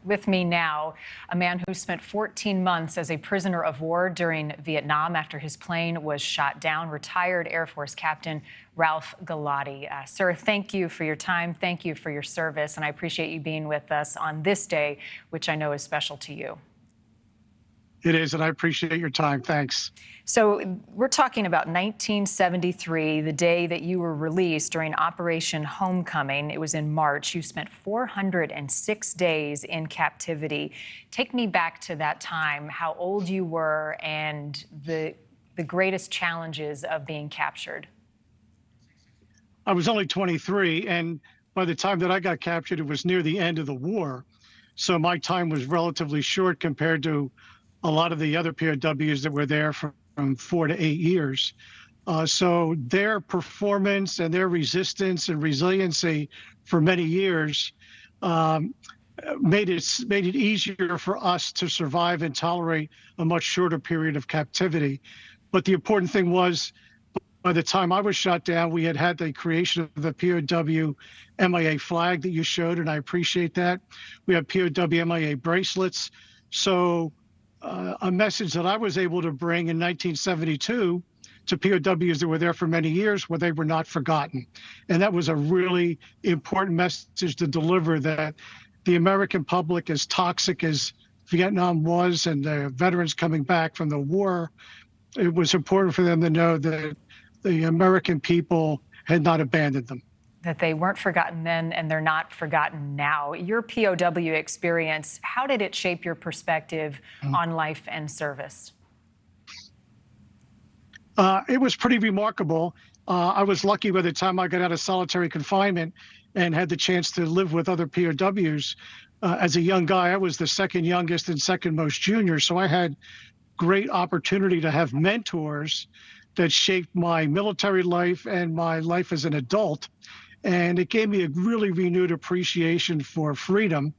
With me now, a man who spent 14 months as a prisoner of war during Vietnam after his plane was shot down, retired Air Force Captain Ralph Galati. Sir, thank you for your time. Thank you for your service. And I appreciate you being with us on this day, which I know is special to you. It is, and I appreciate your time. Thanks. So we're talking about 1973, the day that you were released during Operation Homecoming. It was in March. You spent 406 days in captivity. Take me back to that time, how old you were, and the greatest challenges of being captured. I was only 23, and by the time that I got captured, it was near the end of the war. So my time was relatively short compared to a lot of the other POWs that were there from 4 to 8 years. So their performance and their resistance and resiliency for many years made it easier for us to survive and tolerate a much shorter period of captivity. But the important thing was, by the time I was shot down, we had the creation of the POW MIA flag that you showed, and I appreciate that. We have POW MIA bracelets. So a message that I was able to bring in 1972 to POWs that were there for many years, where they were not forgotten. And that was a really important message to deliver, that the American public, as toxic as Vietnam was and the veterans coming back from the war, it was important for them to know that the American people had not abandoned them. That they weren't forgotten then and they're not forgotten now. Your POW experience, how did it shape your perspective on life and service? It was pretty remarkable. I was lucky by the time I got out of solitary confinement and had the chance to live with other POWs. As a young guy, I was the second youngest and second most junior, so I had great opportunity to have mentors that shaped my military life and my life as an adult. And it gave me a really renewed appreciation for freedom,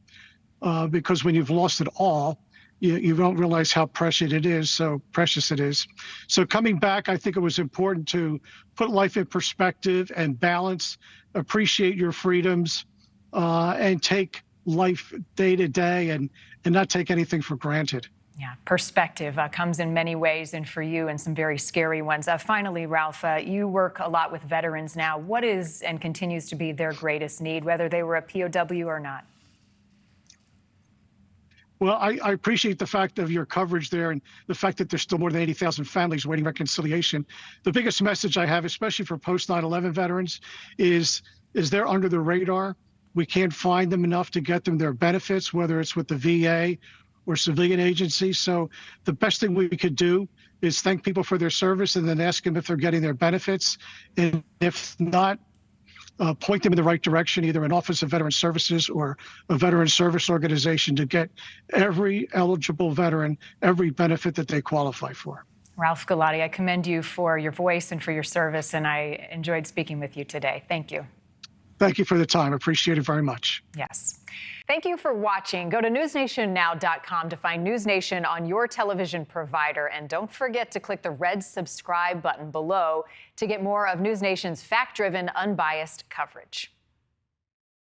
because when you've lost it all, you don't realize how precious it is. So coming back, I think it was important to put life in perspective and balance, appreciate your freedoms, and take life day to day and not take anything for granted. Yeah, perspective comes in many ways, and for you, and some very scary ones. Finally, Ralph, you work a lot with veterans now. What is and continues to be their greatest need, whether they were a POW or not? Well, I appreciate the fact of your coverage there and the fact that there's still more than 80,000 families waiting reconciliation. The biggest message I have, especially for post 9/11 veterans, is they're under the radar. We can't find them enough to get them their benefits, whether it's with the VA or civilian agencies. So the best thing we could do is thank people for their service and then ask them if they're getting their benefits. And if not, point them in the right direction, either an Office of Veteran Services or a veteran service organization, to get every eligible veteran every benefit that they qualify for. Ralph Galati, I commend you for your voice and for your service, and I enjoyed speaking with you today. Thank you. Thank you for the time. Appreciate it very much. Yes. Thank you for watching. Go to NewsNationNow.com to find NewsNation on your television provider. And don't forget to click the red subscribe button below to get more of NewsNation's fact-driven, unbiased coverage.